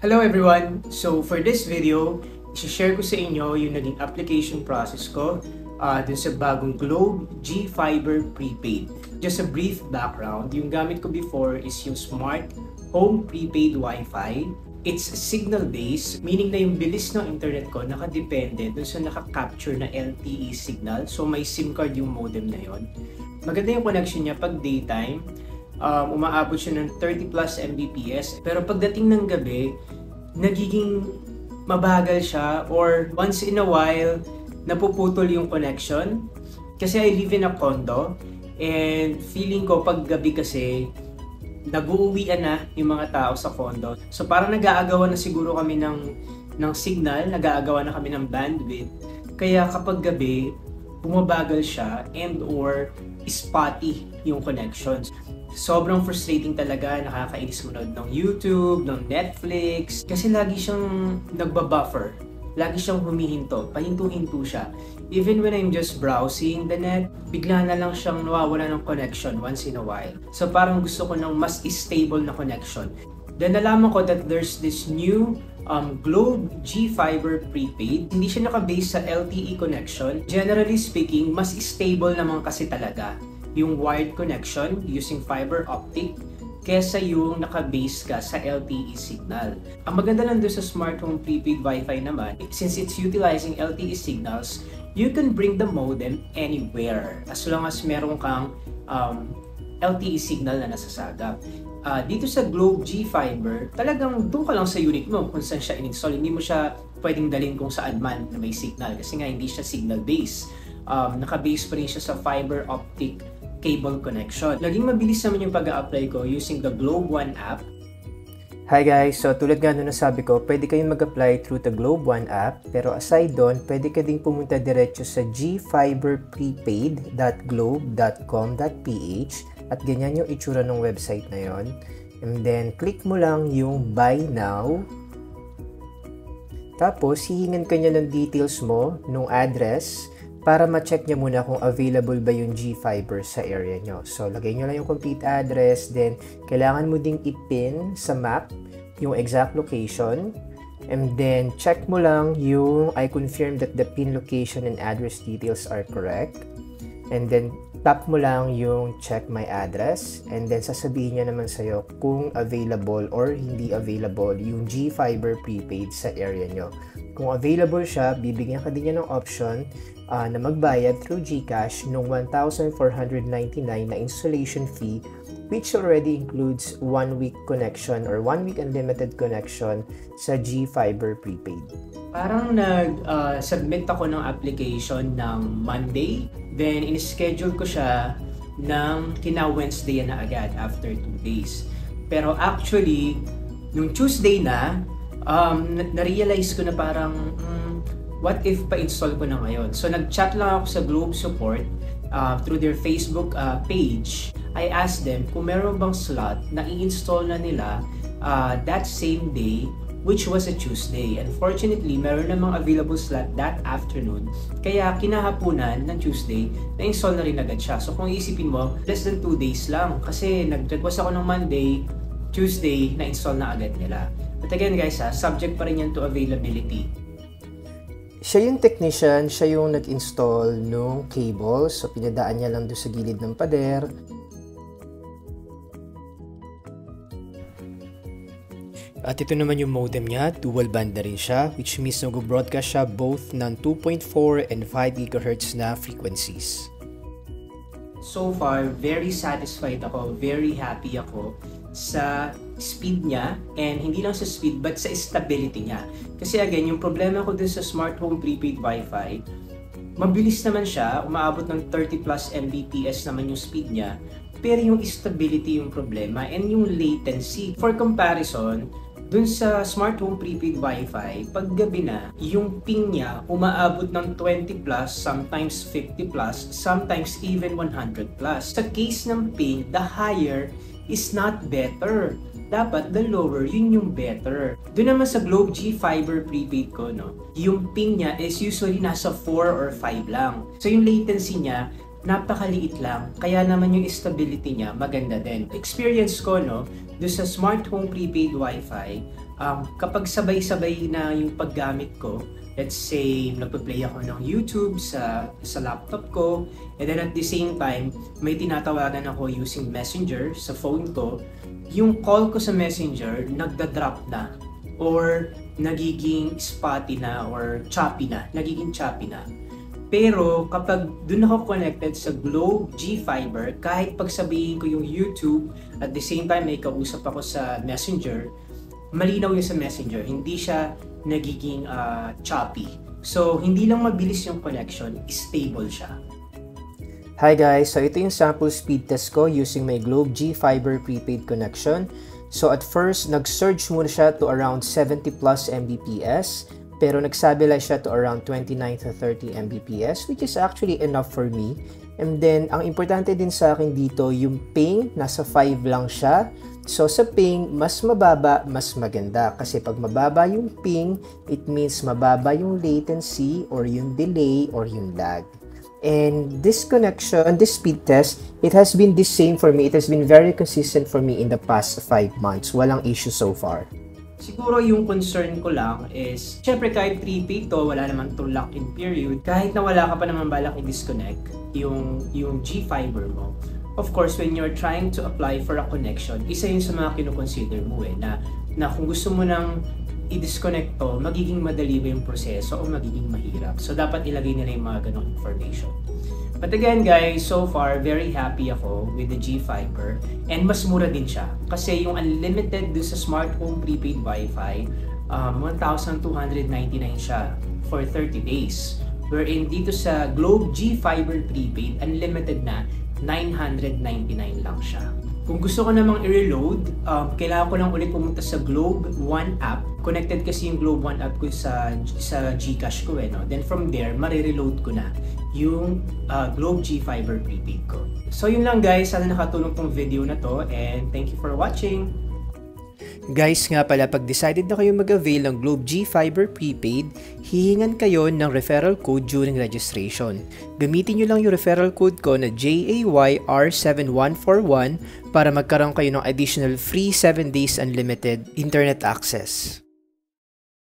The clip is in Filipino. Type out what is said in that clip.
Hello everyone! So for this video, i-share ko sa inyo yung naging application process ko dun sa bagong Globe G Fiber Prepaid. Just a brief background, yung gamit ko before is yung Smart Home Prepaid Wi-Fi. It's signal-based, meaning na yung bilis ng internet ko nakadepende dun sa naka-capture na LTE signal. So may SIM card yung modem na yon. Maganda yung connection niya pag daytime. Umaabot siya ng 30 plus Mbps, pero pagdating ng gabi nagiging mabagal siya, or once in a while napuputol yung connection kasi I live in a condo and feeling ko pag gabi kasi nag-uuwian na yung mga tao sa condo, so parang nag-aagawan na siguro kami ng signal, nag-aagawan na kami ng bandwidth, kaya kapag gabi bumabagal siya and or spotty yung connections. Sobrang frustrating talaga, nakakainis manood ng YouTube, ng Netflix, kasi lagi siyang nagbabuffer, lagi siyang humihinto, pahinto-hinto siya. Even when I'm just browsing the net, bigla na lang siyang nawawala ng connection once in a while. So parang gusto ko ng mas stable na connection. Then nalaman ko that there's this new Globe G Fiber Prepaid. Hindi siya naka-base sa LTE connection. Generally speaking, mas stable naman kasi talaga yung wired connection using fiber optic kesa yung naka-base ka sa LTE signal. Ang maganda lang doon sa Smart Home Prepaid Wi-Fi naman, since it's utilizing LTE signals, you can bring the modem anywhere as long as meron kang LTE signal na nasasagap. Dito sa Globe G Fiber, talagang doon ka lang sa unit mo kung saan siya in-install. Hindi mo siya pwedeng dalhin kung saan man na may signal kasi nga hindi siya signal-based. Naka-base pa rin siya sa fiber optic cable connection. Laging mabilis naman yung pag-a-apply ko using the Globe One app. Hi guys! So tulad nga na nasabi ko, pwede kayong mag-apply through the Globe One app, pero aside doon, pwede ka ding pumunta diretso sa gfiberprepaid.globe.com.ph at ganyan yung itsura ng website na yon. And then, click mo lang yung Buy Now. Tapos, hihingan ka niya ng details mo, nung address, para ma-check niya muna kung available ba yung G-Fiber sa area nyo. So, lagay nyo lang yung complete address, then kailangan mo ding i-pin sa map yung exact location, and then check mo lang yung I confirm that the pin location and address details are correct, and then tap mo lang yung check my address, and then sasabihin niya naman sa'yo kung available or hindi available yung G-Fiber Prepaid sa area nyo. Kung available siya, bibigyan ka din niya ng option na magbayad through GCash ng 1,499 na installation fee, which already includes 1 week connection or 1 week unlimited connection sa G-Fiber Prepaid. Parang nag-submit ako ng application ng Monday, then in-schedule ko siya ng kina-Wednesday na agad after 2 days. Pero actually, nung Tuesday na-realize ko na parang what if pa-install ko na ngayon? So nag-chat lang ako sa Globe Support through their Facebook page. I asked them kung meron bang slot na i-install na nila that same day, which was a Tuesday. Unfortunately, meron namang available slot that afternoon. Kaya kinahapunan ng Tuesday, na-install na rin agad siya. So kung iisipin mo, less than 2 days lang. Kasi nag-request ako ng Monday, Tuesday, na-install na agad nila. But again guys, subject pa rin yan to availability. Siya yung technician, siya yung nag-install nung cable. So, pinadaan niya lang doon sa gilid ng pader. At ito naman yung modem niya, dual band na rin siya, which means nag-broadcast siya both ng 2.4 and 5 GHz na frequencies. So far, very satisfied ako, very happy ako sa speed niya, and hindi lang sa speed but sa stability niya. Kasi again, yung problema ko dun sa Smart Home Prepaid Wi-Fi, mabilis naman siya, umaabot ng 30 plus Mbps naman yung speed niya, pero yung stability yung problema and yung latency. For comparison, dun sa Smart Home Prepaid Wi-Fi, pag gabi na, yung ping niya umaabot ng 20 plus, sometimes 50 plus, sometimes even 100 plus. Sa case ng ping, the higher is not better. Dapat the lower, yun yung better. Doon naman sa Globe G Fiber Prepaid ko, yung ping niya is usually nasa 4 or 5 lang. So yung latency niya, napakaliit lang. Kaya naman yung stability niya maganda din. Experience ko, doon sa Smart Home Prepaid Wi-Fi, Kapag sabay-sabay na yung paggamit ko, let's say, nagpa-play ako ng YouTube sa laptop ko, and then at the same time, may tinatawagan ako using Messenger sa phone ko, yung call ko sa Messenger, nagda-drop na, or nagiging spotty na, or nagiging choppy na. Pero kapag dun ako connected sa Globe G Fiber, kahit pagsabihin ko yung YouTube, at the same time may kausap ako sa Messenger, malinaw yun sa Messenger, hindi siya nagiging choppy. So, hindi lang mabilis yung connection, stable siya. Hi guys! So, ito yung sample speed test ko using my Globe G Fiber prepaid connection. So, at first, nag-surge muna siya to around 70 plus Mbps. Pero nagsabi lang siya to around 29 to 30 Mbps, which is actually enough for me. And then, ang importante din sa akin dito, yung ping, nasa 5 lang siya. So, sa ping, mas mababa, mas maganda. Kasi pag mababa yung ping, it means mababa yung latency, or yung delay, or yung lag. And this connection, this speed test, it has been the same for me. It has been very consistent for me in the past 5 months. Walang issue so far. Siguro yung concern ko lang is, syempre kahit prepaid to, wala naman to lock-in period. Kahit na wala ka pa naman balak i-disconnect yung G-Fiber mo. Of course, when you're trying to apply for a connection, isa yun sa mga kinukonsider mo na kung gusto mo nang i-disconnect to, magiging madali ba yung proseso o magiging mahirap. So, dapat ilagay nila yung mga ganong information. But again guys, so far, very happy ako with the G-Fiber. And mas mura din siya. Kasi yung unlimited dun sa smart home prepaid Wi-Fi, 1,299 siya for 30 days. Wherein dito sa Globe G-Fiber prepaid, unlimited na, 999 lang siya. Kung gusto ko namang i-reload, kailangan ko lang ulit pumunta sa Globe One app. Connected kasi yung Globe One app ko sa GCash ko no? Then from there, marireload ko na yung Globe G Fiber prepaid ko. So yun lang guys, sana nakatulong tong video na to and thank you for watching! Guys nga pala, pag decided na kayo mag-avail ng Globe G Fiber Prepaid, hihingan kayo ng referral code during registration. Gamitin nyo lang yung referral code ko na JAYR7141 para magkaroon kayo ng additional free 7 days unlimited internet access.